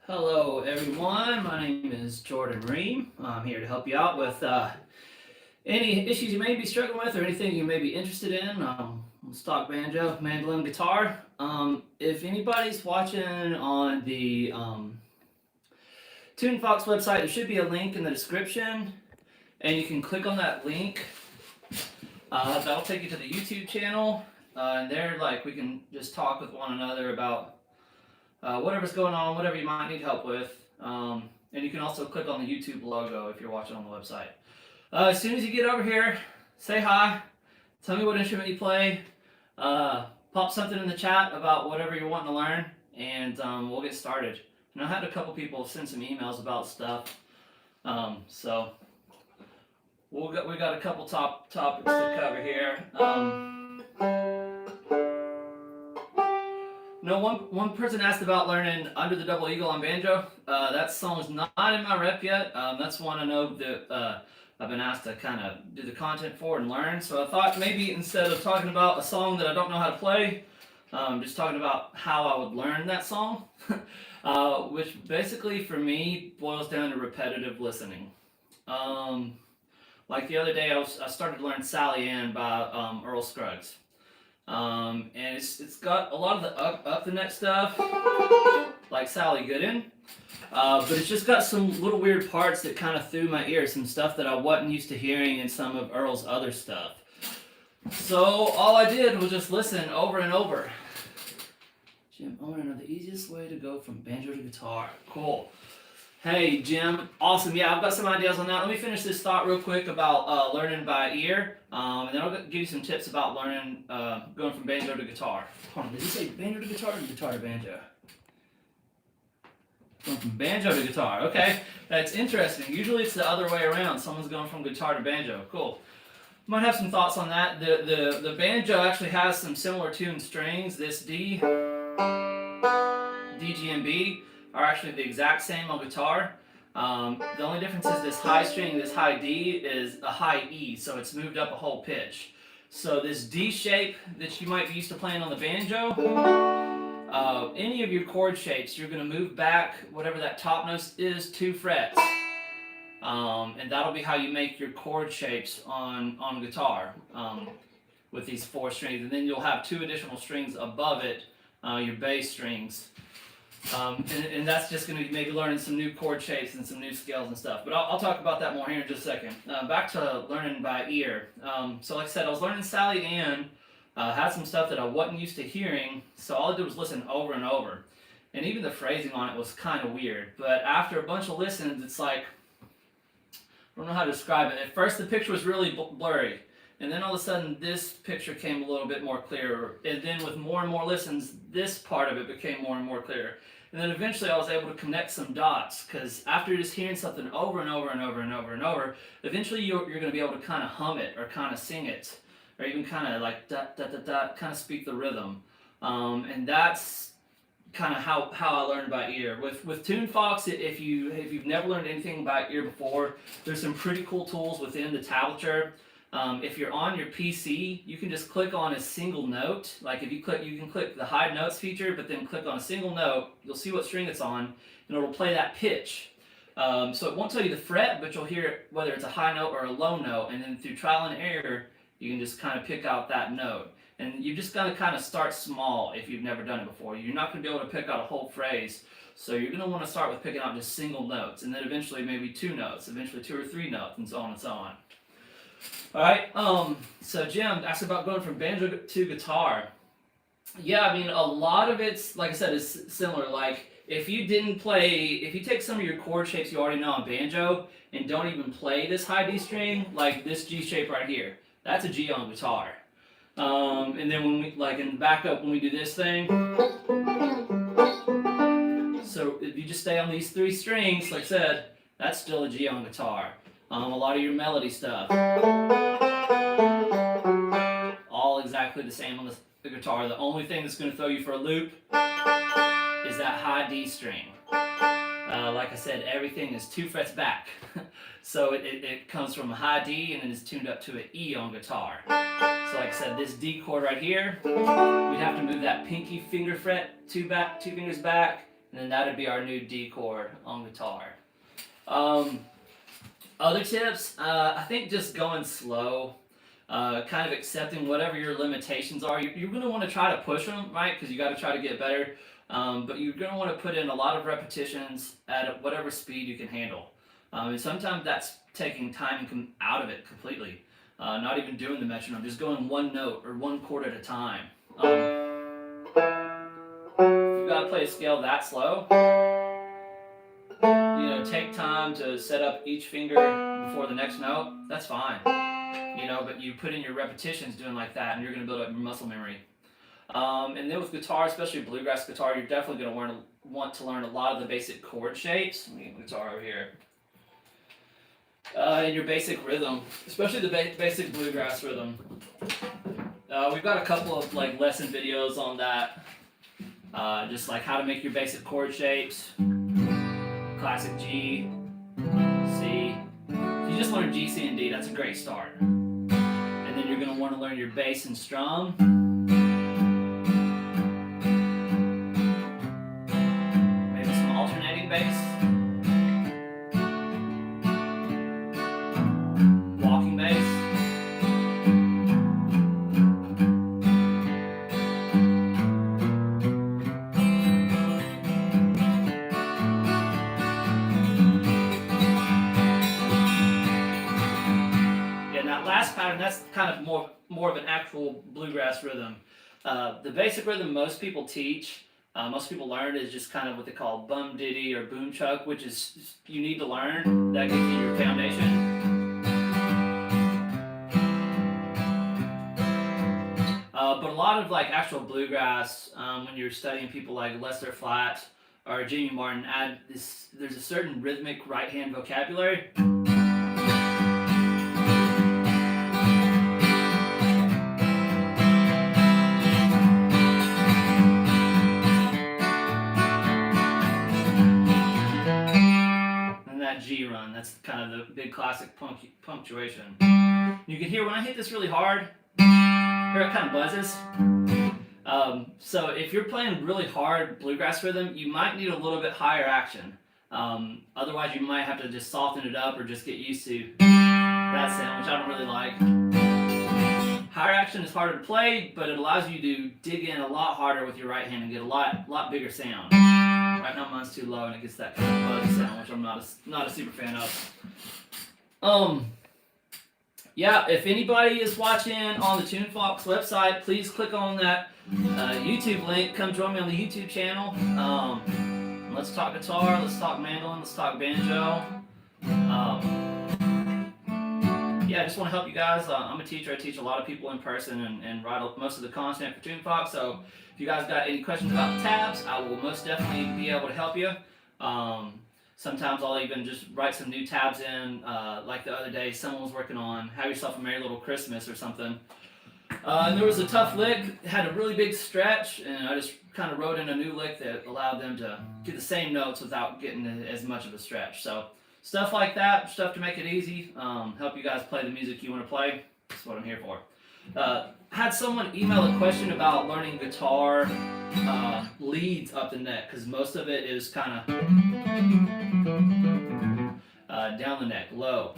Hello, everyone. My name is Jordan Ream. I'm here to help you out with any issues you may be struggling with or anything you may be interested in. Stock banjo, mandolin, guitar. If anybody's watching on the Tune Fox website, there should be a link in the description, and you can click on that link. That'll take you to the YouTube channel, and there, we can just talk with one another about whatever's going on, whatever you might need help with. And you can also click on the YouTube logo if you're watching on the website. As soon as you get over here, say hi, tell me what instrument you play, pop something in the chat about whatever you're wanting to learn, and we'll get started. And I had a couple people send some emails about stuff, so we got a couple topics to cover here. No, one person asked about learning Under the Double Eagle on banjo. That song's not in my rep yet. That's one I know that I've been asked to kind of do the content for and learn. So I thought maybe instead of talking about a song that I don't know how to play, just talking about how I would learn that song, which basically for me boils down to repetitive listening. Like the other day, I started to learn Sally Ann by Earl Scruggs. And it's got a lot of the up the neck stuff, like Sally Gooden, but it's just got some little weird parts that kind of threw my ear, some stuff that I wasn't used to hearing in some of Earl's other stuff. So all I did was just listen over and over. Jim, I want to know the easiest way to go from banjo to guitar. Cool. Hey, Jim. Awesome. Yeah, I've got some ideas on that. Let me finish this thought real quick about learning by ear, and then I'll give you some tips about learning, going from banjo to guitar. Hold on, did he say banjo to guitar or guitar to banjo? Going from banjo to guitar. Okay, that's interesting. Usually it's the other way around. Someone's going from guitar to banjo. Cool. Might have some thoughts on that. The banjo actually has some similar tuned strings. This D, G, and B are actually the exact same on guitar. The only difference is this high string, this high D, is a high E, so it's moved up a whole pitch. So this D shape that you might be used to playing on the banjo, any of your chord shapes, you're going to move back whatever that top note is 2 frets. And that'll be how you make your chord shapes on guitar with these 4 strings. And then you'll have 2 additional strings above it, your bass strings. And that's just going to be maybe learning some new chord shapes and some new scales and stuff. But I'll talk about that more here in just a second. Back to learning by ear. So like I said, I was learning Sally Ann, had some stuff that I wasn't used to hearing, so all I did was listen over and over. And even the phrasing on it was kind of weird. But after a bunch of listens, it's like, I don't know how to describe it. At first the picture was really blurry. And then all of a sudden this picture came a little bit more clear. And then with more and more listens, this part of it became more and more clear. And then eventually I was able to connect some dots, because after just hearing something over and over and over and over and over, eventually you're going to be able to kind of hum it or kind of sing it, or even kind of like dot, dot, dot, dot, kind of speak the rhythm. And that's kind of how I learned by ear. With Tune Fox, if you've never learned anything by ear before, there's some pretty cool tools within the tablature. If you're on your PC, you can just click on a single note. Like if you can click the hide notes feature, but then click on a single note. You'll see what string it's on, and it'll play that pitch. So it won't tell you the fret, but you'll hear whether it's a high note or a low note, and then through trial and error, you can just kind of pick out that note. And you're just going to kind of start small if you've never done it before. You're not going to be able to pick out a whole phrase. So you're going to want to start with picking out just single notes, and then eventually maybe 2 notes, eventually 2 or 3 notes, and so on and so on. Alright, so Jim asked about going from banjo to guitar. Yeah, I mean, a lot of it's, like I said, is similar. Like, if you take some of your chord shapes you already know on banjo and don't even play this high D string, like this G shape right here, that's a G on guitar. And then when we, like in the backup, when we do this thing, so if you just stay on these 3 strings, like I said, that's still a G on guitar. A lot of your melody stuff, all exactly the same on the guitar. The only thing that's going to throw you for a loop is that high D string. Like I said, everything is 2 frets back. So it comes from a high D and then it's tuned up to an E on guitar. So like I said, this D chord right here, we'd have to move that pinky finger fret 2 fingers back, and then that'd be our new D chord on guitar. Other tips, I think just going slow, kind of accepting whatever your limitations are. You're going to want to try to push them, right? Because you got to try to get better. But you're going to want to put in a lot of repetitions at whatever speed you can handle. And sometimes that's taking time out of it completely. Not even doing the metronome, just going one note or one chord at a time. If you've got to play a scale that slow, take time to set up each finger before the next note. That's fine. But you put in your repetitions doing like that, and you're going to build up your muscle memory. And then with guitar, especially bluegrass guitar, you're definitely going to want to learn a lot of the basic chord shapes. Let me get the guitar over here. And your basic rhythm, especially the basic bluegrass rhythm. We've got a couple of lesson videos on that, just like how to make your basic chord shapes. Classic G, C. If you just learn G, C, and D, that's a great start. And then you're going to want to learn your bass and strum. Maybe some alternating bass. Walking bass. Pattern, that's kind of more of an actual bluegrass rhythm. The basic rhythm most people teach, most people learn, is just kind of what they call bum diddy or boom chuck, which is you need to learn. That gives you your foundation. But a lot of actual bluegrass, when you're studying people like Lester Flatt or Jimmy Martin, there's a certain rhythmic right hand vocabulary. G run, that's kind of the big classic punctuation. You can hear when I hit this really hard, here it kind of buzzes. So if you're playing really hard bluegrass rhythm, you might need a little bit higher action. Otherwise you might have to just soften it up or just get used to that sound, which I don't really like. Higher action is harder to play, but it allows you to dig in a lot harder with your right hand and get a lot bigger sound. Right now mine's too low and it gets that kind of buzzy sound, which I'm not a super fan of. Yeah, if anybody is watching on the TuneFox website, please click on that YouTube link. Come join me on the YouTube channel. Let's talk guitar, let's talk mandolin, let's talk banjo. Yeah, I just want to help you guys. I'm a teacher. I teach a lot of people in person and write most of the content for TuneFox. So if you guys got any questions about the tabs, I will most definitely be able to help you. Sometimes I'll even just write some new tabs in. Like the other day, someone was working on Have Yourself a Merry Little Christmas or something. And there was a tough lick, it had a really big stretch, and I just kind of wrote in a new lick that allowed them to get the same notes without getting as much of a stretch. So stuff like that, stuff to make it easy, help you guys play the music you want to play. That's what I'm here for. Had someone email a question about learning guitar leads up the neck, because most of it is kind of down the neck, low.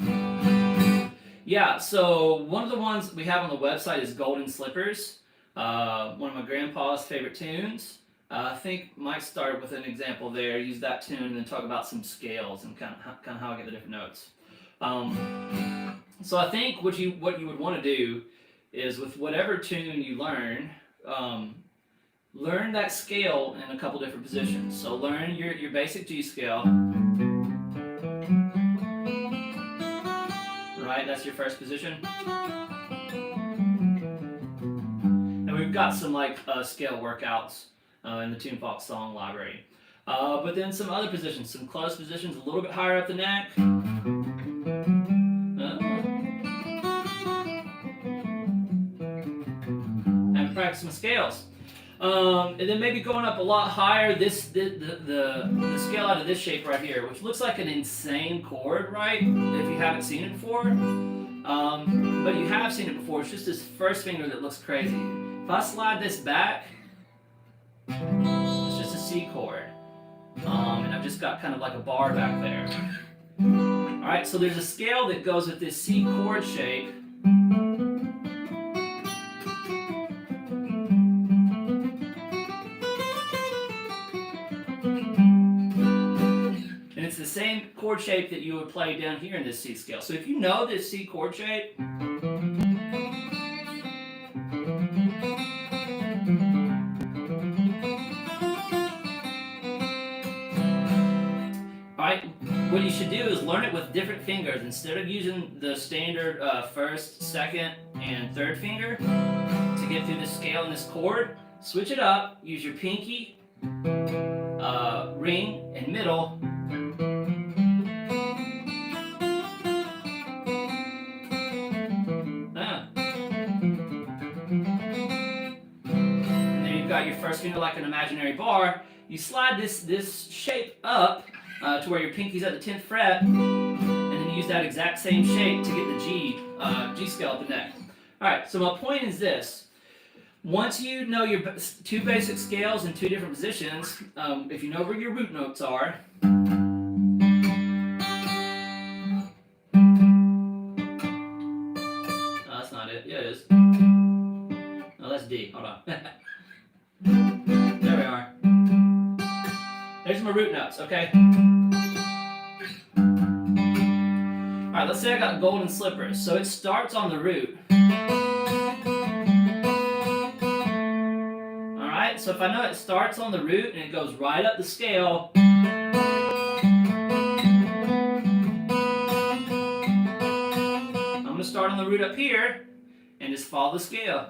Yeah, so one of the ones we have on the website is Golden Slippers, one of my grandpa's favorite tunes. I think Mike started with an example there, use that tune, and then talk about some scales and kind of how I get the different notes. So I think what you would want to do is with whatever tune you learn, learn that scale in a couple different positions. So learn your basic G scale. Right, that's your first position. And we've got some scale workouts in the TuneFox song library. But then some other positions, some close positions a little bit higher up the neck. And practice some scales. And then maybe going up a lot higher, the scale out of this shape right here, which looks like an insane chord, right? If you haven't seen it before. But you have seen it before, it's just this first finger that looks crazy. If I slide this back, it's just a C chord. And I've just got kind of like a bar back there. All right, so there's a scale that goes with this C chord shape. And it's the same chord shape that you would play down here in this C scale. So if you know this C chord shape, alright, what you should do is learn it with different fingers. Instead of using the standard first, second, and third finger to get through this scale and this chord, switch it up. Use your pinky, ring, and middle. And then you've got your first finger like an imaginary bar. You slide this shape up to where your pinky's at the 10th fret, and then use that exact same shape to get the G scale at the neck. Alright, so my point is this. Once you know your two basic scales in two different positions, if you know where your root notes are, that's not it. Yeah, it is. No, that's D. Hold on. There we are. There's my root notes, okay? Alright, let's say I got golden slippers. So it starts on the root. Alright, so if I know it starts on the root and it goes right up the scale, I'm going to start on the root up here and just follow the scale.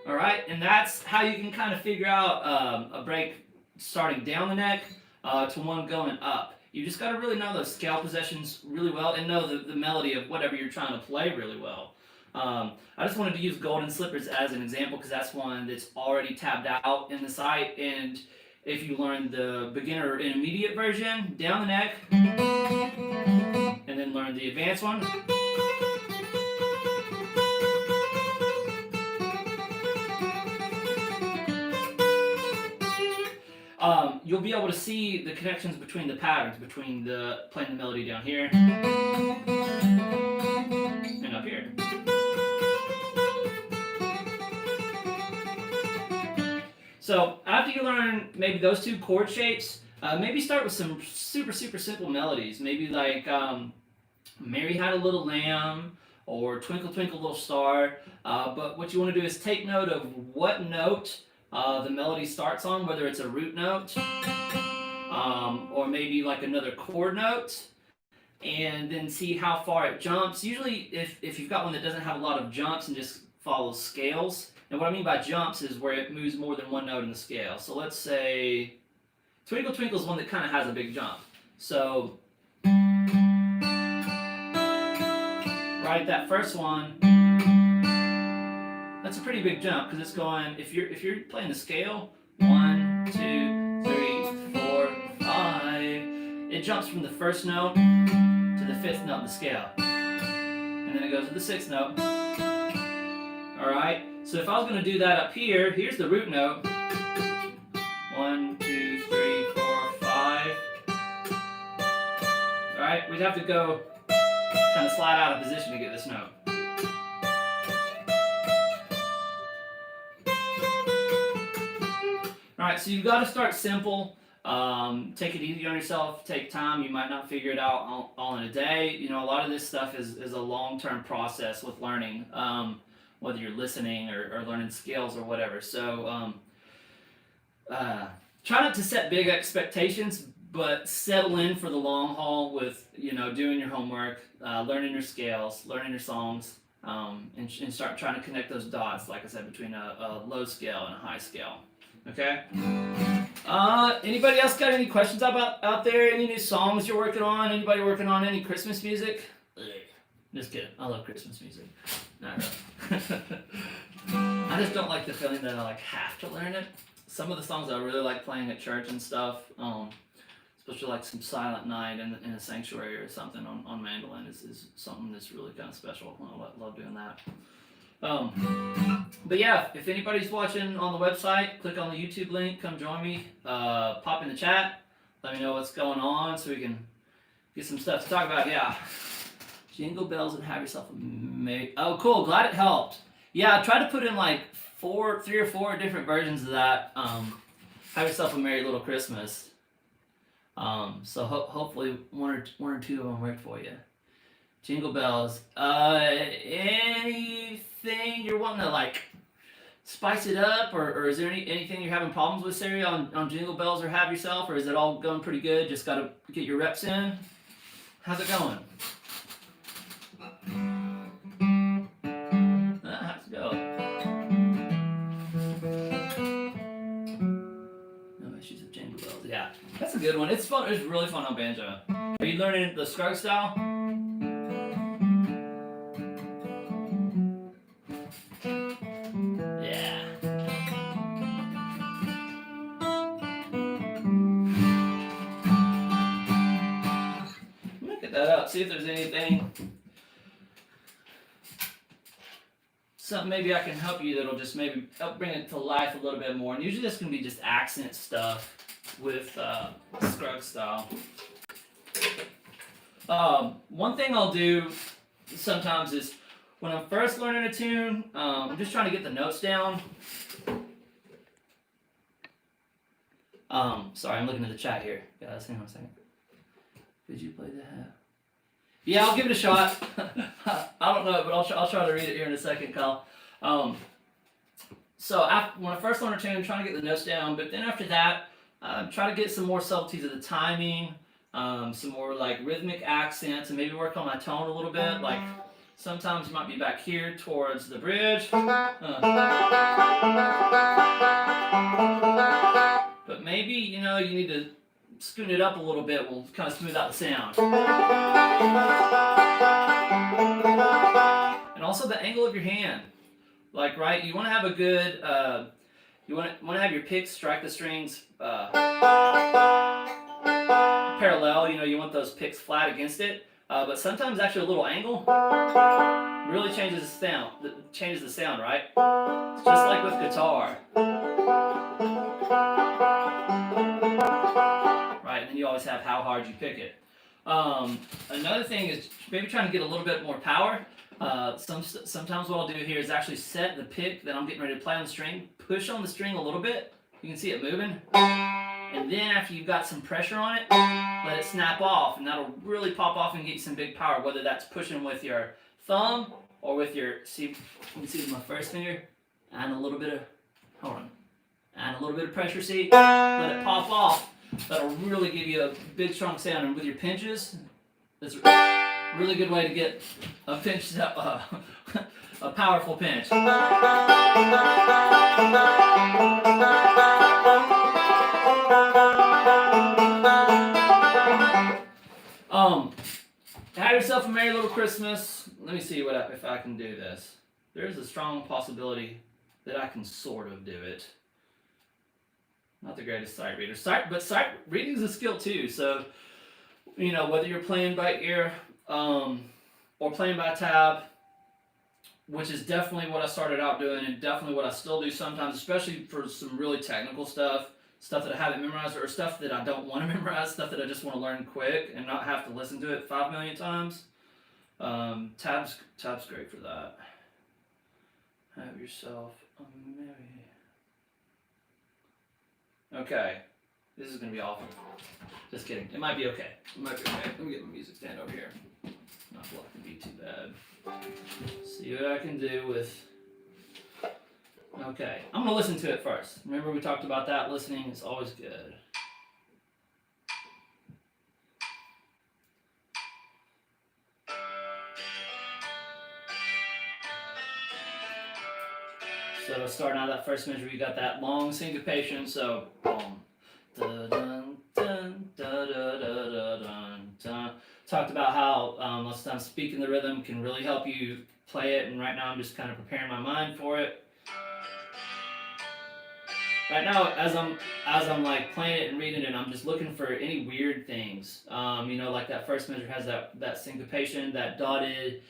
Alright, and that's how you can kind of figure out a break starting down the neck to one going up. You just got to really know those scale possessions really well and know the melody of whatever you're trying to play really well. I just wanted to use Golden Slippers as an example because that's one that's already tabbed out in the site, and if you learn the beginner or intermediate version, down the neck, and then learn the advanced one, you'll be able to see the connections between the patterns, between playing the melody down here and up here. So after you learn maybe those two chord shapes, maybe start with some super simple melodies. Maybe like Mary Had a Little Lamb or Twinkle Twinkle Little Star. But what you want to do is take note of what note the melody starts on, whether it's a root note or maybe like another chord note, and then see how far it jumps. Usually if you've got one that doesn't have a lot of jumps and just follows scales, and what I mean by jumps is where it moves more than one note in the scale. So let's say Twinkle Twinkle is one that kind of has a big jump. So right, that first one, that's a pretty big jump because it's going, if you're playing the scale, 1, 2, 3, 4, 5, it jumps from the first note to the 5th note in the scale, and then it goes to the 6th note. All right, so if I was going to do that up here, here's the root note, 1, 2, 3, 4, 5. All right, we'd have to go kind of slide out of position to get this note. Alright, so you've got to start simple. Take it easy on yourself. Take time. You might not figure it out all in a day. You know, a lot of this stuff is a long-term process with learning, whether you're listening or learning skills or whatever. So try not to set big expectations, but settle in for the long haul with, you know, doing your homework, learning your scales, learning your songs, and start trying to connect those dots, like I said, between a low scale and a high scale. Okay? Anybody else got any questions out there? Any new songs you're working on? Anybody working on any Christmas music? Just kidding. I love Christmas music. Not really. I just don't like the feeling that I have to learn it. Some of the songs I really like playing at church and stuff, especially like some Silent Night in a sanctuary or something on mandolin is something that's really kind of special. I love doing that. But yeah, if anybody's watching on the website, click on the YouTube link, come join me, pop in the chat, let me know what's going on so we can get some stuff to talk about. Yeah. Jingle bells and have yourself a merry. Oh, cool. Glad it helped. Yeah, I tried to put in like 3 or 4 different versions of that. Have yourself a merry little Christmas. So hopefully one or two of them worked for you. Jingle bells. Anything you're wanting to like spice it up, or is there anything you're having problems with, Sari, on Jingle Bells or Have Yourself, or is it all going pretty good? Just gotta get your reps in. How's it going? How's it go? No issues with Jingle Bells. Yeah, that's a good one. It's fun. It's really fun on banjo. Are you learning the Scruggs style? Yeah. Look at that up. See if there's anything. Something maybe I can help you that'll just maybe help bring it to life a little bit more. And usually this can be just accent stuff with Scruggs style. One thing I'll do sometimes is when I'm first learning a tune, I'm just trying to get the notes down. Sorry, I'm looking at the chat here. Guys, hang on a second. Could you play the half? Yeah, I'll give it a shot. I don't know, but I'll try to read it here in a second, Kyle. So when I first learned a tune, I'm trying to get the notes down, but then after that, try to get some more subtleties of the timing, some more like rhythmic accents, and maybe work on my tone a little bit. Like sometimes you might be back here towards the bridge, but maybe you need to scoot it up a little bit. Will kind of smooth out the sound. And also the angle of your hand. Like, right, you want to have a good, you want to have your picks strike the strings parallel. You want those picks flat against it. But sometimes actually a little angle really changes the sound. Right? It's just like with guitar. Right, and then you always have how hard you pick it. Another thing is maybe trying to get a little bit more power. Sometimes what I'll do here is actually set the pick that I'm getting ready to play on the string, push on the string a little bit, you can see it moving, and then after you've got some pressure on it, let it snap off, and that'll really pop off and get you some big power, whether that's pushing with your thumb or with your, you can see with my first finger, and a little bit of pressure, see, let it pop off. That'll really give you a big strong sound, and with your pinches, that's a really good way to get a pinch, a powerful pinch. Have yourself a merry little Christmas. Let me see if I can do this. There's a strong possibility that I can sort of do it. Not the greatest sight reader. But sight reading is a skill too. So, whether you're playing by ear or playing by tab, which is definitely what I started out doing and definitely what I still do sometimes, especially for some really technical stuff that I haven't memorized, or stuff that I don't want to memorize, stuff that I just want to learn quick and not have to listen to it 5 million times. Tab's great for that. Have yourself a merry. Okay, this is gonna be awful. Just kidding. It might be okay. Let me get my music stand over here. Not for it to be too bad. See what I can do with. Okay, I'm gonna listen to it first. Remember we talked about that. Listening is always good. So starting out that first measure, we got that long syncopation. So boom, da dun dun da da da da dun dun. Talked about how lots of times speaking the rhythm can really help you play it, and right now I'm just kind of preparing my mind for it. Right now, as I'm like playing it and reading it, I'm just looking for any weird things. Like that first measure has that syncopation, that dotted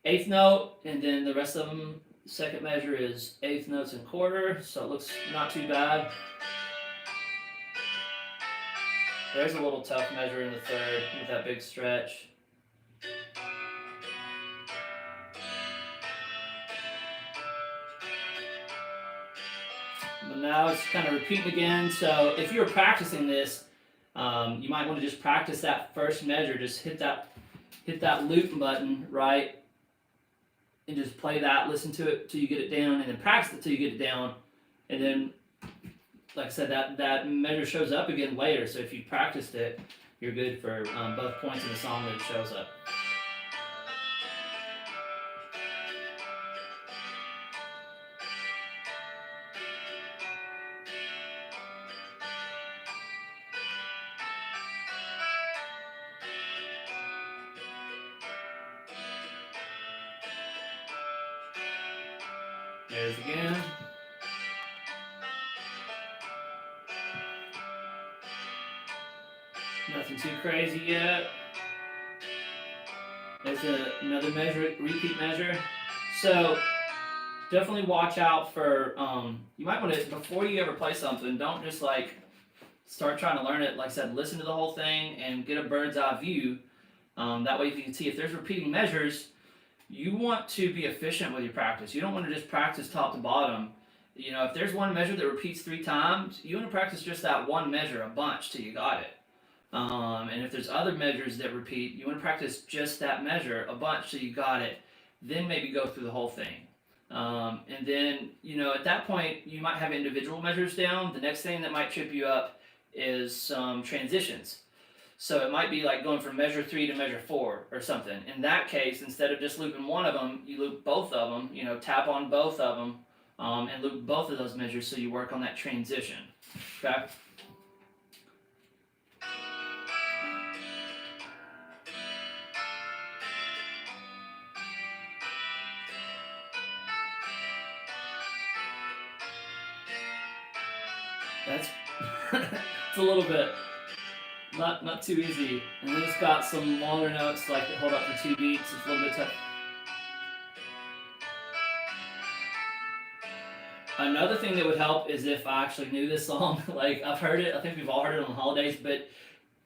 eighth note, and then the rest of them The second measure is eighth notes and quarter, so it looks not too bad. There's a little tough measure in the third with that big stretch. But now it's kind of repeating again. So if you're practicing this, you might want to just practice that first measure. Just hit that loop button, right? And just play that, listen to it till you get it down, and then practice it till you get it down. And then, like I said, that measure shows up again later. So if you practiced it, you're good for both points in the song that it shows up. There's again. Nothing too crazy yet. There's another measure, repeat measure. So definitely watch out for, you might want to, before you ever play something, don't just like start trying to learn it. Like I said, listen to the whole thing and get a bird's eye view. That way you can see if there's repeating measures. You want to be efficient with your practice. You don't want to just practice top to bottom. You know, if there's one measure that repeats 3 times, you want to practice just that one measure a bunch till you got it. And if there's other measures that repeat, you want to practice just that measure a bunch till you got it. Then maybe go through the whole thing. And then, you know, at that point, you might have individual measures down. The next thing that might trip you up is some transitions. So it might be like going from measure 3 to measure 4 or something. In that case, instead of just looping one of them, you loop both of them, you know, tap on both of them, and loop both of those measures so you work on that transition. Okay? That's it's a little bit not too easy. And then it's got some longer notes like that hold up for 2 beats. It's a little bit tough. Another thing that would help is if I actually knew this song. Like I've heard it, I think we've all heard it on the holidays, but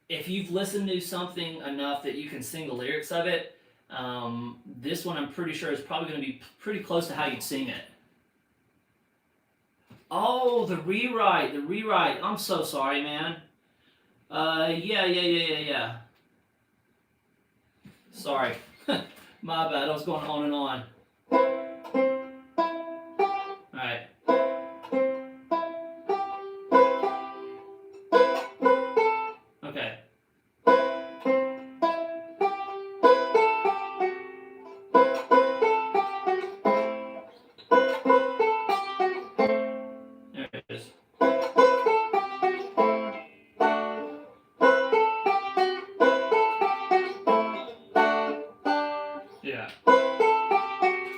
if you've listened to something enough that you can sing the lyrics of it, this one I'm pretty sure is probably going to be pretty close to how you'd sing it. Oh, the rewrite. I'm so sorry, man. Yeah. Sorry. My bad, I was going on and on. Alright. Okay. There it is. Yeah.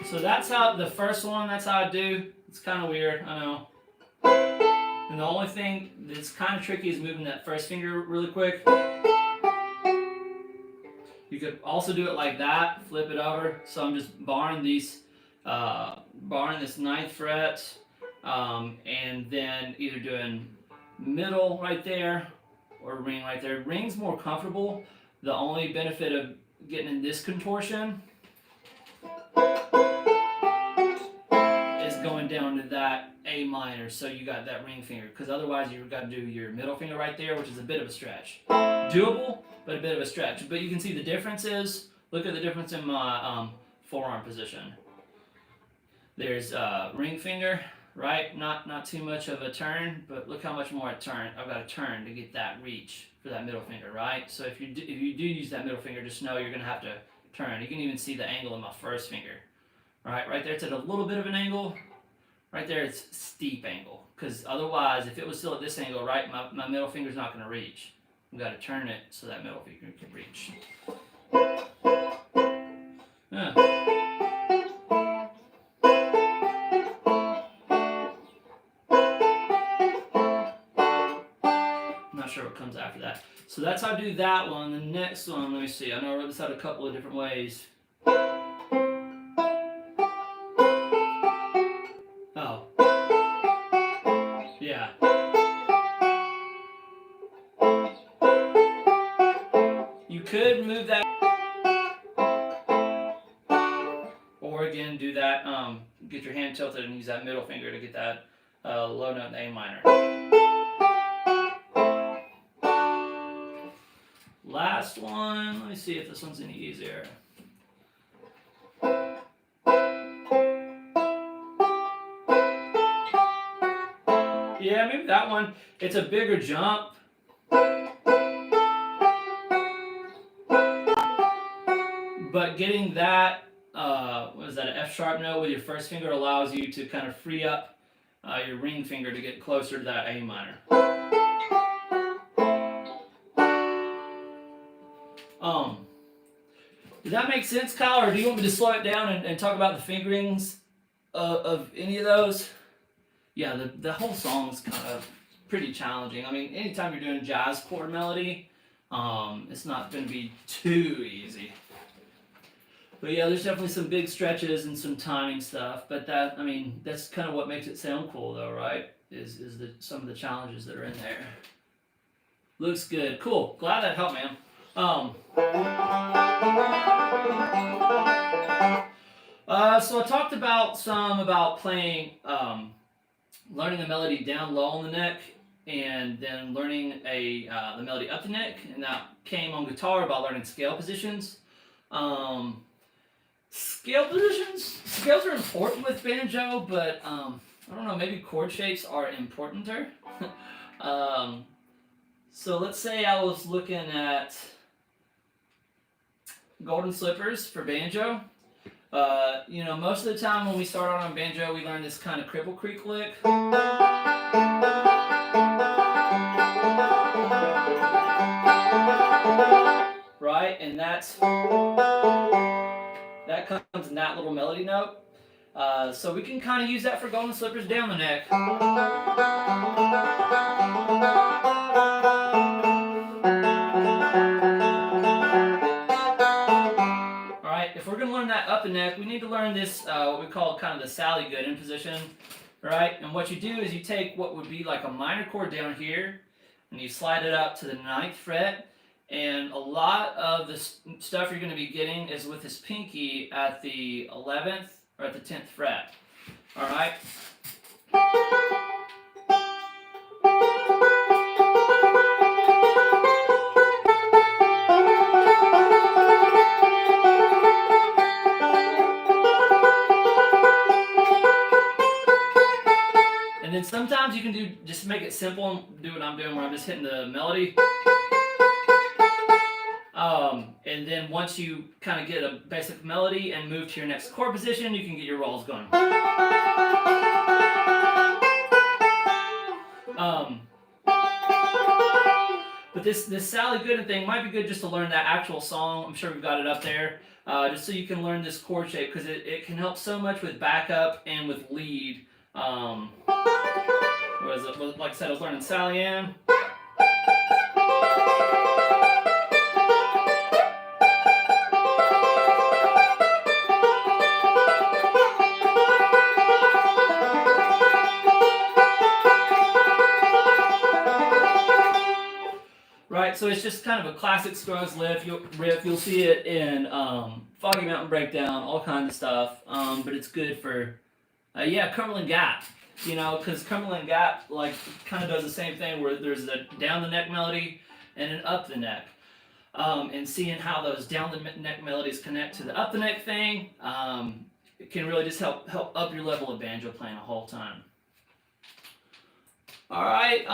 So that's how the first one, that's how I do. It's kind of weird, I know. And the only thing that's kind of tricky is moving that first finger really quick. You could also do it like that, flip it over. So I'm just barring these, barring this 9th fret, and then either doing middle right there or ring right there. Ring's more comfortable. The only benefit of getting in this contortion is going down to that A minor, so you got that ring finger, because otherwise you've got to do your middle finger right there, which is a bit of a stretch. Doable, but a bit of a stretch. But you can see the difference is, look at the difference in my forearm position. There's ring finger, right? Not too much of a turn, but look how much more I turn. I've got to turn to get that reach for that middle finger, right? So if you do use that middle finger, just know you're going to have to turn. You can even see the angle in my first finger. Right there it's at a little bit of an angle. Right there it's steep angle. Because otherwise, if it was still at this angle, right, my middle finger's not going to reach. I've got to turn it so that middle finger can reach. Yeah. I'm not sure what comes after that. So that's how I do that one. The next one, let me see. I know I wrote this out a couple of different ways. You could move that, or again do that. Get your hand tilted and use that middle finger to get that low note in A minor. Last one. Let me see if this one's any easier. Yeah, maybe that one. It's a bigger jump. But getting that, what is that, an F sharp note with your first finger allows you to kind of free up your ring finger to get closer to that A minor. Did that make sense, Kyle, or do you want me to slow it down and talk about the fingerings of any of those? Yeah, the whole song's kind of pretty challenging. I mean, anytime you're doing jazz chord melody, it's not going to be too easy. But yeah, there's definitely some big stretches and some timing stuff. But that, I mean, that's kind of what makes it sound cool, though, right? Is some of the challenges that are in there. Looks good. Cool. Glad that helped, man. So I talked about playing, learning a melody down low on the neck, and then learning the melody up the neck, and that came on guitar about learning scale positions. Scales are important with banjo, but I don't know, maybe chord shapes are importanter. So let's say I was looking at Golden Slippers for banjo. Most of the time when we start out on banjo, we learn this kind of Cripple Creek lick. Right, and that comes in that little melody note. So we can kind of use that for Golden Slippers down the neck. Alright, if we're going to learn that up the neck, we need to learn this, what we call kind of the Sally Gooden position. Right, and what you do is you take what would be like a minor chord down here, and you slide it up to the 9th fret. And a lot of the stuff you're going to be getting is with this pinky at the 11th or at the 10th fret. All right? And then sometimes you can just make it simple and do what I'm doing where I'm just hitting the melody. And then once you kind of get a basic melody and move to your next chord position, you can get your rolls going. But this Sally Gooden thing might be good just to learn that actual song. I'm sure we've got it up there. Just so you can learn this chord shape, because it can help so much with backup and with lead. Like I said, I was learning Sally Ann. Right, so it's just kind of a classic Scruggs riff. You'll see it in Foggy Mountain Breakdown, all kinds of stuff. But it's good for, Cumberland Gap. Because Cumberland Gap kind of does the same thing where there's a down the neck melody and an up the neck. And seeing how those down the neck melodies connect to the up the neck thing, it can really just help up your level of banjo playing the whole time. All right.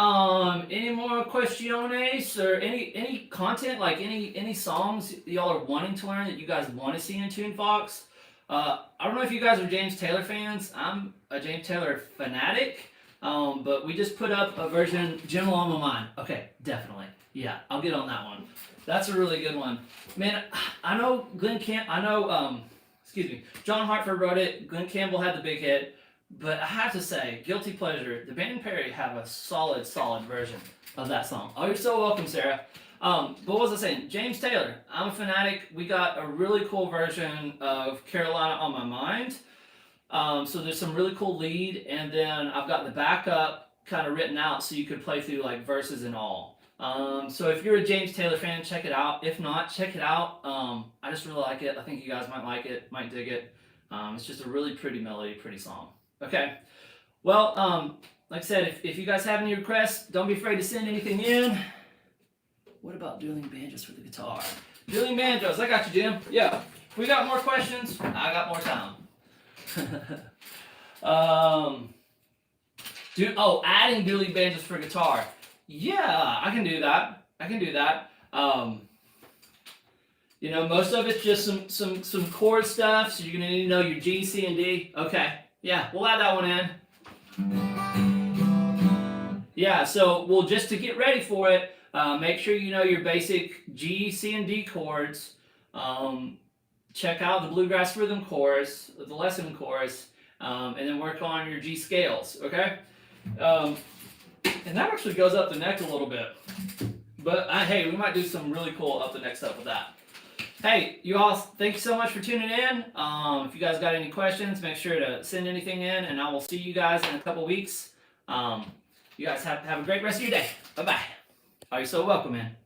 Any more questiones or any content, like any songs y'all are wanting to learn that you guys want to see in TuneFox? I don't know if you guys are James Taylor fans. I'm a James Taylor fanatic. But we just put up a version, General on My Mind. Okay, definitely. Yeah, I'll get on that one. That's a really good one. Man, I know John Hartford wrote it. Glenn Campbell had the big hit. But I have to say, guilty pleasure, the Band and Perry have a solid version of that song. Oh, you're so welcome, Sarah. But what was I saying? James Taylor, I'm a fanatic. We got a really cool version of Carolina on My Mind. So there's some really cool lead, and then I've got the backup kind of written out so you could play through like verses and all. So if you're a James Taylor fan, check it out. If not, check it out. I just really like it. I think you guys might like it, might dig it. It's just a really pretty melody, pretty song. Okay. Well, like I said, if you guys have any requests, don't be afraid to send anything in. What about dueling banjos for the guitar? Dueling banjos, I got you, Jim. Yeah. If we got more questions, I got more time. Adding dueling banjos for guitar. Yeah, I can do that. Most of it's just some chord stuff, so you're gonna need to know your G, C, and D. Okay, yeah, we'll add that one in. Yeah, so just to get ready for it, make sure you know your basic G, C, and D chords. Check out the Bluegrass Rhythm chorus, the lesson chorus, and then work on your G scales. Okay. And that actually goes up the neck a little bit. But hey, we might do some really cool up the neck stuff with that. Hey, you all, thank you so much for tuning in. If you guys got any questions, make sure to send anything in, and I will see you guys in a couple weeks. You guys have a great rest of your day. Bye-bye. Oh, you're so welcome, man.